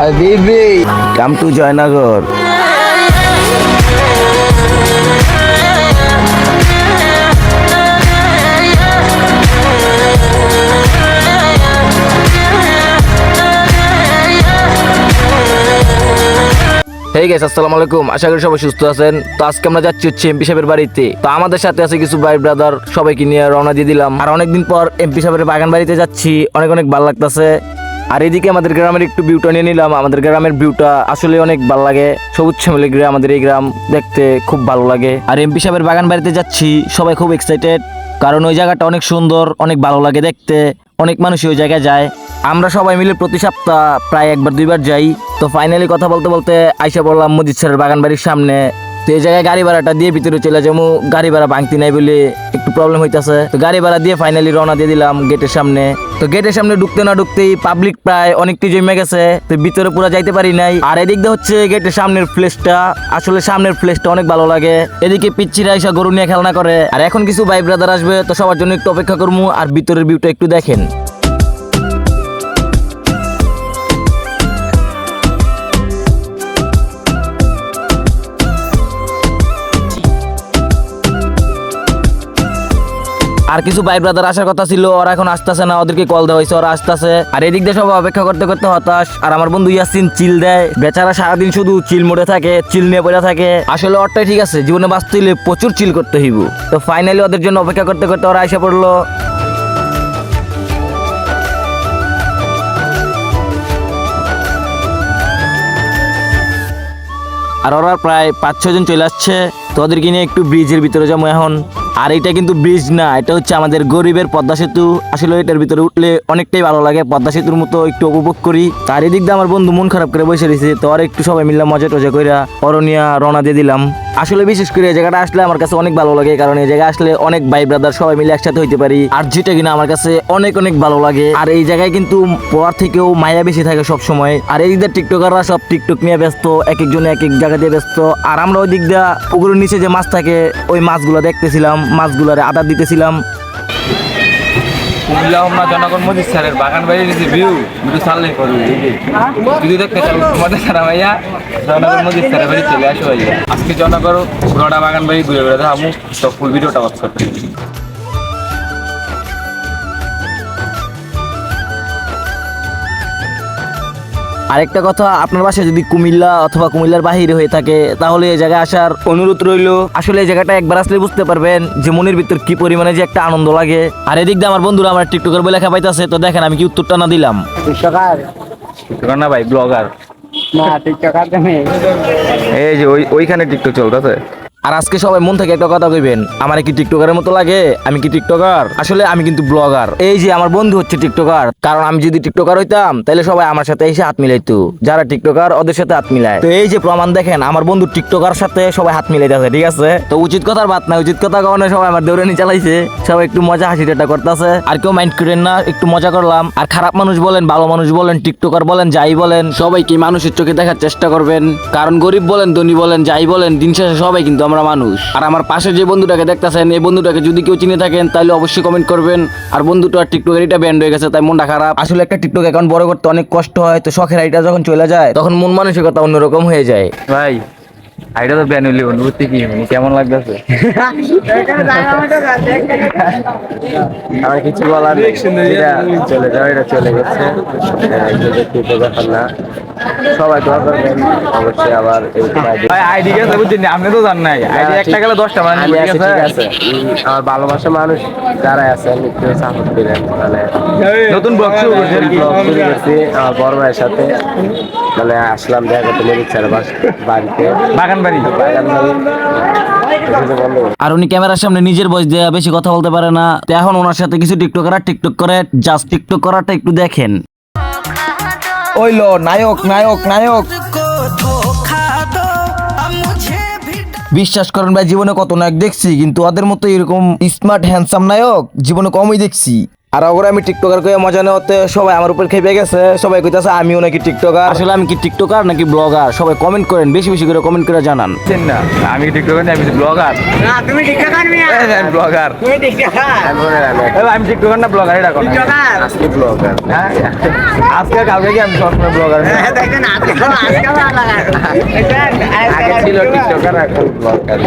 হাবিবি come to Jaynagar. Hey guys, আসসালামু আলাইকুম। আশা করি সবাই সুস্থ আছেন। তো আজকে আমরা যাচ্ছি হচ্ছে এমপি সাহেবের বাড়িতে। তো আমাদের সাথে আছে কিছু ভাই ব্রাদার, সবাইকে নিয়ে রওনা দিয়ে দিলাম। আর অনেকদিন পর এমপি সাহেবের বাগান বাড়িতে যাচ্ছি, অনেক অনেক ভালো লাগতেছে। আর এদিকে আমাদের গ্রামের একটু ভিউটা নিয়ে নিলাম। আমাদের গ্রামের ভিউটা আসলে অনেক ভালো লাগে, সবুজ শ্যামলী গ্রাম, আমাদের এই গ্রাম দেখতে খুব ভালো লাগে। আর এমপি সাহেবের বাগান বাড়িতে যাচ্ছি, সবাই খুব এক্সাইটেড, কারণ ওই জায়গাটা অনেক সুন্দর, অনেক ভালো লাগে দেখতে। অনেক মানুষ ওই জায়গায় যায়। আমরা সবাই মিলে প্রতি সপ্তাহ প্রায় একবার দুইবার যাই। তো ফাইনালি কথা বলতে বলতে আইসা পড়লাম মজিদ স্যারের বাগান বাড়ির সামনে। তো এই জায়গায় গাড়ি ভাড়াটা দিয়ে ভিতরে চলে যাবো, গাড়ি ভাড়া ভাঙতি নাই বলে একটু প্রবলেম হইতেছে। তো গাড়ি ভাড়া দিয়ে ফাইনালি রওনা দিয়ে দিলাম গেটের সামনে। তো গেটের সামনে ঢুকতে না ঢুকতেই পাবলিক প্রায় অনেকটি জমে গেছে। তো ভিতরে পুরো যাইতে পারি নাই। আর এদিক দিয়ে হচ্ছে গেটের সামনের প্লেসটা, আসলে সামনের প্লেসটা অনেক ভালো লাগে। এদিকে পিচ্ছিরা এসে গরু নিয়ে খেলনা করে। আর এখন কিছু ভাই ব্রাদার আসবে, তো সবার জন্য একটু অপেক্ষা করবো। আর ভিতরের ভিউটা একটু দেখেন। আর কিছু ভাই ব্রাদার আসার কথা ছিল, ওরা এখন আসতেছে না, ওদেরকে কল দেওয়া হয়েছে, ওরা আসতেছে। আর এদিক দিয়ে সবাই অপেক্ষা করতে করতে হতাশ। আর আমার বন্ধু ইয়াসিন চিল দেয়, বেচারা সারাদিন শুধু চিল মোড়ে থাকে, চিল নিয়ে পড়ে থাকে। আসলে ওরটাই ঠিক আছে, জীবনে বাঁচতে হইলে প্রচুর চিল করতে হইব। তো ফাইনালি ওদের জন্য অপেক্ষা করতে করতে ওরা এসে পড়লো। আর ওরা প্রায় 5-6 জন চলে আসছে। তো ওদেরকে নিয়ে একটু ব্রিজের ভিতরে যাবো এখন। আর এটা কিন্তু ব্রিজ না, এটা হচ্ছে আমাদের গরিবের পদ্মা সেতু। আসলে এটার ভিতরে উঠলে অনেকটাই ভালো লাগে, পদ্মা সেতুর মতো একটু উপভোগ করি। তার এদিক দিয়ে আমার বন্ধু মন খারাপ করে বসে রয়েছে। তো আর একটু সবাই মিললাম, মজা টজা কইরা অরনিয়া রওনা দিয়ে দিলাম। আসলে বিশেষ করে এই জায়গাটা আসলে আমার কাছে অনেক ভালো লাগে, কারণ এই জায়গায় আসলে অনেক ভাই ব্রাদার সবাই মিলে একসাথে হইতে পারি। আর যেটা কিনা আমার কাছে অনেক অনেক ভালো লাগে। আর এই জায়গায় কিন্তু পড়ার থেকেও মায়া বেশি থাকে সব সময়। আর এই দিক দিয়ে টিকটকাররা সব টিকটক নিয়ে ব্যস্ত, এক একজন এক এক জায়গা দিয়ে ব্যস্ত। আর আমরা ওই দিক দিয়ে পুকুরের নিচে যে মাছ থাকে, ওই মাছগুলো দেখতেছিলাম, মাছগুলোরে আদার দিতেছিলাম। কুমিল্লা জনগণ মজিদ স্যারের বাগান বাড়ির যে ভিউ চাললে করবি যদি দেখতে চাও তোমাদের সারা ভাইয়া জনগণ মজিদ স্যারের বাড়ি চলে আসো ভাইয়া। আজকে জনগণ পুরোটা বাগান বাড়ি ঘুরে ঘুরে দেখাবো, তো ফুল ভিডিওটা ওয়াচ করতে। আরেকটা কথা, আপনার বাসায় যদি কুমিল্লা অথবা কুমিল্লার বাহিরে হয়ে থাকে, তাহলে এই জায়গায় আসার অনুরোধ রইল। আসলে এই জায়গাটা একবার আসলে বুঝতে পারবেন যে মনের ভিতর কি পরিমাণে যে একটা আনন্দ লাগে। আর এদিক দিয়ে আমার বন্ধুরা আমার টিকটকার বলে লেখা পাইতেছে। তো দেখেন আমি কি উত্তরটা না দিলাম। টিকটকার না ভাই, ব্লগার। না টিকটকার নেই। এই যে ওইখানে টিকটক চলতেছে। আর আজকে সবাই মন থেকে একটা কথা কইবেন, আমার কি টিকটকারের মতো লাগে? আমি কি টিকটকার? আসলে আমি কিন্তু ব্লগার। এই যে আমার বন্ধু হচ্ছে টিকটকার, কারণ আমি যদি টিকটকার হইতাম তাহলে সবাই আমার সাথে এসে হাত মিলাইতো। যারা টিকটকার ওদের সাথে হাত মিলায়। তো এই যে প্রমাণ দেখেন, আমার বন্ধু টিকটকার সাথে সবাই হাত মিলাইতেছে, ঠিক আছে? তো উচিত কথার বাত না, উচিত কথা কারণে সবাই আমার দৌড়ানি চালাইছে, সবাই একটু মজা হাসি ঠাট্টা করতেছে। আর কেউ মাইন্ড করেন না, একটু মজা করলাম। আর খারাপ মানুষ বলেন, ভালো মানুষ বলেন, টিকটকার বলেন, যাই বলেন, সবাইকে মানুষের চোখে দেখার চেষ্টা করবেন। কারণ গরিব বলেন, ধনী বলেন, যাই বলেন, দিন শেষে সবাই কিন্তু আমরা মানুষ। আর আমার পাশে যে বন্ধুটাকে দেখতেছেন, এই বন্ধুটাকে যদি কেউ চিনে থাকেন তাহলে অবশ্যই কমেন্ট করবেন। আর বন্ধুটা টিকটকের এটা ব্যান্ড হয়ে গেছে, তাই মনটা খারাপ। আসলে একটা টিকটক অ্যাকাউন্ট বড় করতে অনেক কষ্ট হয়। তো শখের আইটা যখন চলে যায়, তখন মন মানসিকতা অন্যরকম হয়ে যায়। ভাই আইটা তো ব্যান হইলে অনুভূতি কি কেমন লাগতেছে? আমার কিছু বলার নেই, এটা চলে যাও, এটা চলে গেছে। না সবাই দোয়া করবেন অবশ্যই। আবার ভাই আইডি গেছে বুঝছেন, আপনি তো জান নাই আইডি একটা গেলে 10টা মানে ঠিক আছে। আমার ভালোবাসা মানুষ যারা আছেন একটু সাপোর্ট দিলেন, তাহলে নতুন ব্লগ শুরু করছেন কি? ব্লগ শুরু করছি আমার বড় ভাইয়ের সাথে। মানে আসলাম দেখা করতে মজিদ স্যারের বাড়িতে, বাগান বাড়ি। বাগান বাড়ি। আর উনি ক্যামেরার সামনে নিজের ভয়েস দেয়া বেশি কথা বলতে পারে না। তো এখন ওনার সাথে কিছু টিকটকাররা টিকটক করে, জাস্ট টিকটক করাটা একটু দেখেন। ওইলো নায়ক নায়ক নায়ক। বিশ্বাস করেন ভাই, জীবনে কত নায়ক দেখছি, কিন্তু ওদের মতো এরকম স্মার্ট হ্যান্ডসাম নায়ক জীবনে কমই দেখছি। আর ওগুলো আমি টিকটকার কয়ে মজা নেওয়াতে সবাই আমার উপর খেপে গেছে, সবাই কইতাছে আমিও নাকি টিকটকার। আসলে আমি কি টিকটকার নাকি ব্লগার সবাই কমেন্ট করেন, বেশি বেশি করে কমেন্ট করে জানান। চেন না আমি টিকটকার না, আমি ব্লগার। না তুমি টিকটকার মিয়া আমি ব্লগার। তুমি টিকটকার আমি টিকটকার না ব্লগার, এটা কোন টিকটকার আজকে ব্লগার। হ্যাঁ আজকে কালকে কি আমি সবসময় ব্লগার। দেখেন আজকে ভালো লাগা আগে ছিল টিকটকার, এখন ব্লগার।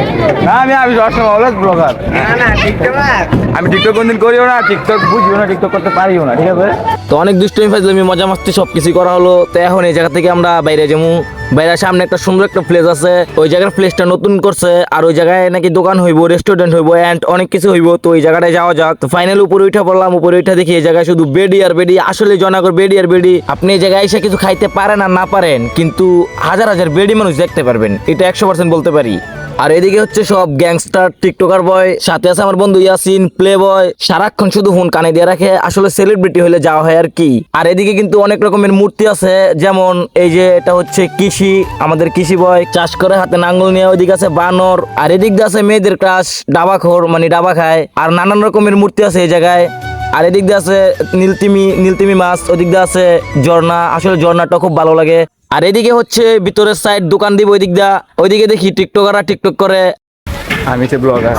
না আমি সবসময় অলওয়েজ ব্লগার। না টিকটকার আমি টিকটক কোনদিন করিও না, টিকটক বুঝিও না, টিকটক করতে পারিও না, ঠিক আছে। তো অনেক দুষ্টমি ফাজলামি মজা মাস্তি সবকিছু করা হলো। তো এখন এই জায়গা থেকে আমরা বাইরে যাবো। বাইরের সামনে একটা সুন্দর একটা প্লেস আছে, ওই জায়গার প্লেসটা নতুন করছে, আর ওই জায়গায় নাকি দোকান হইব, রেস্টুরেন্ট হইব, এন্ড অনেক কিছু হইব। তো ওই জায়গাটায় যাওয়া যাক। তো ফাইনালি উপরে উঠে পড়লাম। উপরে উঠে দেখি এই জায়গায় শুধু বেডি আর বেডি। আসলে জনাগর বেডি আর বেডি। আপনি এই জায়গায় এসে কিছু খাইতে পারেন আর না পারেন, কিন্তু হাজার হাজার বেডি মানুষ দেখতে পারবেন, এটা 100% বলতে পারি। আর এদিকে হচ্ছে সব গ্যাংস্টার টিকটকার বয়, সাথে আছে আমার বন্ধু ইয়াসিন প্লে বয়, সারাক্ষণ শুধু ফোন কানে দিয়ে রাখে। আসলে সেলিব্রিটি হলে যাওয়া হয় আর কি। আর এদিকে কিন্তু অনেক রকমের মূর্তি আছে, যেমন এই যে এটা হচ্ছে কৃষি, আমাদের কৃষি বয় চাষ করে হাতে নাঙ্গল নিয়ে। ওইদিকে আছে বানর, আর এদিক দিয়ে আছে মেয়েদের ক্রাশ, ডাবাখোর মানে ডাবা খায়, আর নানান রকমের মূর্তি আছে এই জায়গায়। আর এদিক দিয়ে আছে নীলতিমি মাছ, ওইদিক দিয়ে আছে ঝর্ণা। আসলে ঝর্ণাটা খুব ভালো লাগে। আর এদিকে হচ্ছে ভিতরের সাইড দোকান দিব ওইদিক দা। ওইদিকে দেখি টিকটকাররা টিকটক করে। আমি তো ব্লগার।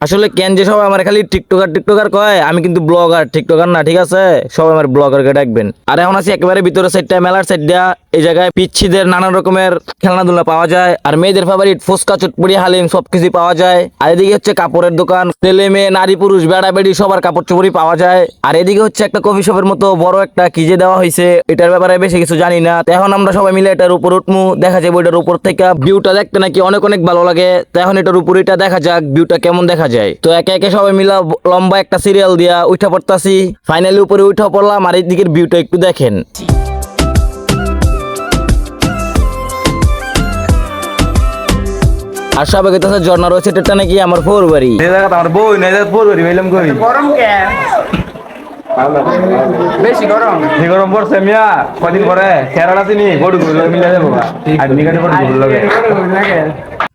আসলে কেন যে সবাই আমার খালি টিকটকার কয়, আমি কিন্তু ব্লগার, টিকটকার না, ঠিক আছে? সবাই আমার ব্লগারকে ডাকবেন। আর এখন আছি একেবারে ভিতরের সাইডটা, মেলার সাইডটা। এই জায়গায় পিচ্ছিদের নানান রকমের খেলনাধুলা পাওয়া যায়, আর মেয়েদের ফেভারিট ফুচকা, চটপটি, হালিম সবকিছু পাওয়া যায়। আর এদিকে হচ্ছে কাপড়ের দোকান, ছেলে মেয়ে নারী পুরুষ বেড়া বেড়ি সবার কাপড় চোপড়ি পাওয়া যায়। আর এদিকে হচ্ছে একটা কফি শপের মতো বড় একটা কি যে দেওয়া হয়েছে, এটার ব্যাপারে বেশি কিছু জানি না। তো এখন আমরা সবাই মিলে এটার উপর উঠমু, দেখা যাবে ওইটার উপর থেকে ভিউটা দেখতে নাকি অনেক অনেক ভালো লাগে। তো এখন এটার উপর এটা দেখা যাক ভিউটা কেমন দেখা যায়। তো একে একে সবাই মিলা লম্বা একটা সিরিয়াল দিয়া উঠা পড়তাছি। ফাইনালি উপরে উঠা পড়লাম, আর এই দিকের ভিউটা একটু দেখেন। আর সবাই কইতাছে ঝর্ণা রয়েছে, এটা নাকি আমার ফোর বাড়ি। এই জায়গা আমার বই না, এটা পড়বি হইলাম কই। গরম কে বেশি গরম কি গরম পড়ছে মিয়া, কদিন পরে কেরালা চিনি গরু গুলো মিলে যাবো। আর নিকাটে পড়ে গরু লাগে।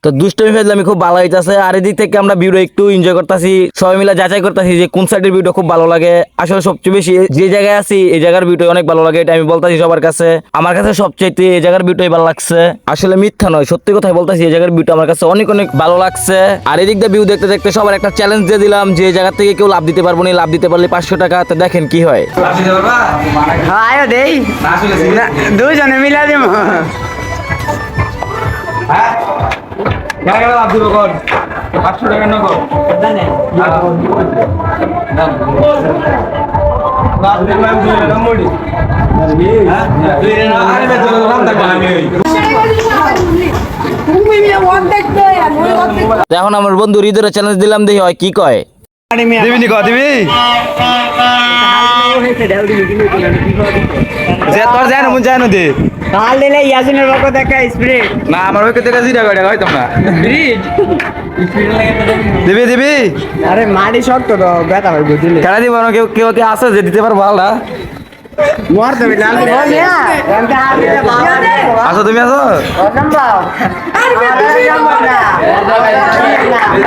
তো দুষ্টমি ফেজলে আমি খুব ভালো হইতাছে। আর এদিক থেকে আমরা ভিডিও একটু এনজয় করতেছি, সবাই মিলে যাচাই করতেছি যে কোন সাইডের ভিডিও খুব ভালো লাগে। আসলে সবচেয়ে বেশি যে জায়গায় আছি এই জায়গার ভিডিও অনেক ভালো লাগে, এটা আমি বলতাছি সবার কাছে। আমার কাছে সবচাইতে এই জায়গার ভিডিওই ভালো লাগছে। আসলে মিথ্যা নয়, সত্যি কথাই বলতাছি, এই জায়গার ভিডিও আমার কাছে অনেক অনেক ভালো লাগছে। আর এদিক দিয়ে ভিউ দেখতে দেখতে সবার একটা চ্যালেঞ্জ দিয়ে দিলাম যে এই জায়গা থেকে কেউ লাভ দিতে পারবো না, লাভ দিতে পারলে 500 টাকা। তো দেখেন কি হয়। আয়ো দেই না দুইজনে মিলা দিব কেন লাভ দিব কর 500 টাকা নগদ লাভ দিলাম 2 নম্বরই। হ্যাঁ 2 না আরে বেচো নাম থাকবে আমি। তো এখন আমার বন্ধু হৃদয়ের চ্যালেঞ্জ দিলাম, দেখি হয় কি কয়। দিবি নি কো দিবি যে তোর জানো মন জানো দে কাল দিলে ইয়াসিনের পক্ষ থেকে স্প্রে না আমার ওই কত টাকা 0 টাকা হয় তোমরা ব্রিজ দিবি দিবি আরে মাটি শক্ত তো ব্যথা হয় বুঝলি খেলা দিব না, কেউ কেউ কে আছে যে দিতে পারবো আলাদা। মর তুমি লাল বল না এমটা হাতে বাবা আছো তুমি আছো নম্বর আরে তুমি নম্বর না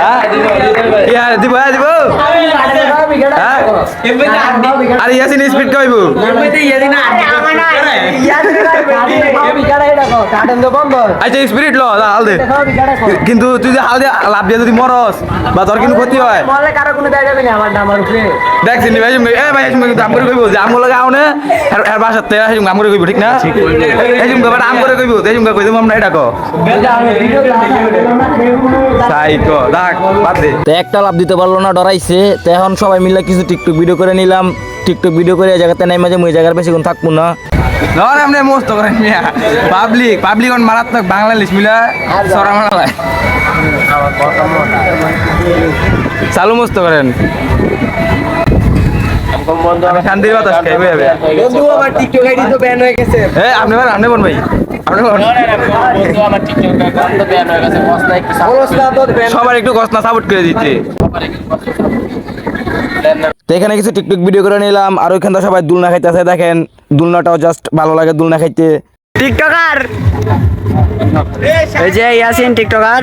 হ্যাঁ দিব দিব হ্যাঁ আরে ইয়াসিন স্পিড কইবো আচ্ছা স্পিরিট ল হাল দে, কিন্তু তুই যে হাল দে লাভ দিয়ে যদি মরস বা তোর কিন্তু ক্ষতি হয় দেখছি নি ভাই এ ভাই আম করে কইবো যে আম লাগা আউনে এর বাসাতে আম করে কইবো, ঠিক না? এই জুম গবা আম করে কইবো, এই জুম কই দেব আমরা এটা কো তাই তো দেখ বাদ দে। তো একটা লাভ দিতে পারলো না, ডরাইছে। তো এখন সবাই মিলে কিছু টিকটক ভিডিও করে নিলাম। টিকটক ভিডিও করে এই জায়গাতে নাই মাঝে ওই জায়গার বেশিক্ষণ থাকবো না। ধর এমনি মস্ত করেন মিয়া, পাবলিক অন মারাত্মক বাংলাদেশ মিলা সরা মারালায় চালু মস্ত করেন। আমি শান্তির বাতাস খাই যাবে বন্ধু আমার টিকটক আইডি তো ব্যান হয়ে গেছে এ আপনি বোন ভাই আপনি বোন সবার একটু গসনা সাপোর্ট করে দিচ্ছে। তো এখানে কিছু টিকটক ভিডিও করে নিলাম। আর ওইখানটা সবাই দুলনা খাইতেছে, দেখেন দুলনাটাও জাস্ট ভালো লাগে দুলনা খাইতে। টিকটকার এই যে ইয়াসিন টিকটকার।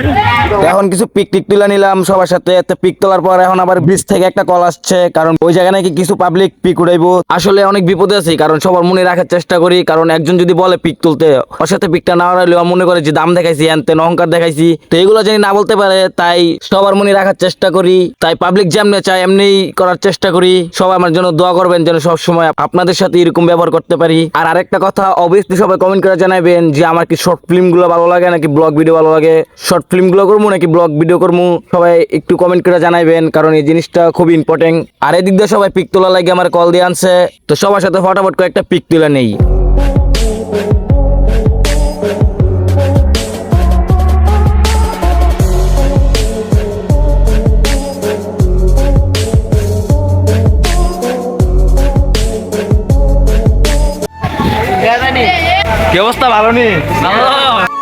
এখন কিছু পিক তুলে নিলাম সবার সাথে। পিক তোলার পর এখন আবার ব্রিজ থেকে একটা কল আসছে, কারণ ওই জায়গায় নাকি কিছু পাবলিক পিক উঠাইবো। আসলে অনেক বিপদে আছি, কারণ সবার মনে রাখার চেষ্টা করি, কারণ একজন যদি বলে পিক তুলতে, ওর সাথে পিকটা না উঠাইলে ও মনে করে যে দাম দেখাইছি, এনতেন অহংকার দেখাইছি। তো এগুলো জানি না বলতে পারে, তাই সবার মনে রাখার চেষ্টা করি। তাই পাবলিক যেমনি চাই এমনি করার চেষ্টা করি। সবাই আমার জন্য দোয়া করবেন যেন সব সময় আপনাদের সাথে এরকম ব্যবহার করতে পারি। আর আরেকটা কথা, অবভিয়াসলি সবাই কমেন্ট করে জানাবেন যে আমার কি শর্ট ফিল্ম গুলো ভালো লাগে নাকি ব্লগ ভিডিও ভালো লাগে, শর্ট ফিল্ম গুলো করবো নাকি ব্লগ ভিডিও করবো। সবাই একটু কমেন্ট করে জানাবেন, কারণ এই জিনিসটা খুবই ইম্পর্টেন্ট। আর এদিক দিয়ে সবাই পিক তোলা লাগে আমার কল দিয়ে আনছে, তো সবার সাথে ফটাফট করে একটা পিক তুলে নেই। কি অবস্থা, ভালো নি?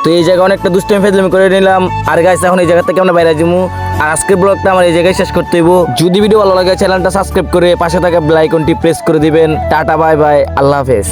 তো এই জায়গায় অনেকটা দুষ্টামি ফেজলামি করে নিলাম। আর গাইস এখন এই জায়গা থেকে আমরা বাইরে যাবো। আর আজকের ব্লগটা আমার এই জায়গায় শেষ করতে হইব। যদি ভিডিও ভালো লাগে চ্যানেলটা সাবস্ক্রাইব করে পাশে থাকা বেল আইকনটি প্রেস করে দিবেন। টাটা, বাই বাই, আল্লাহ হাফেজ।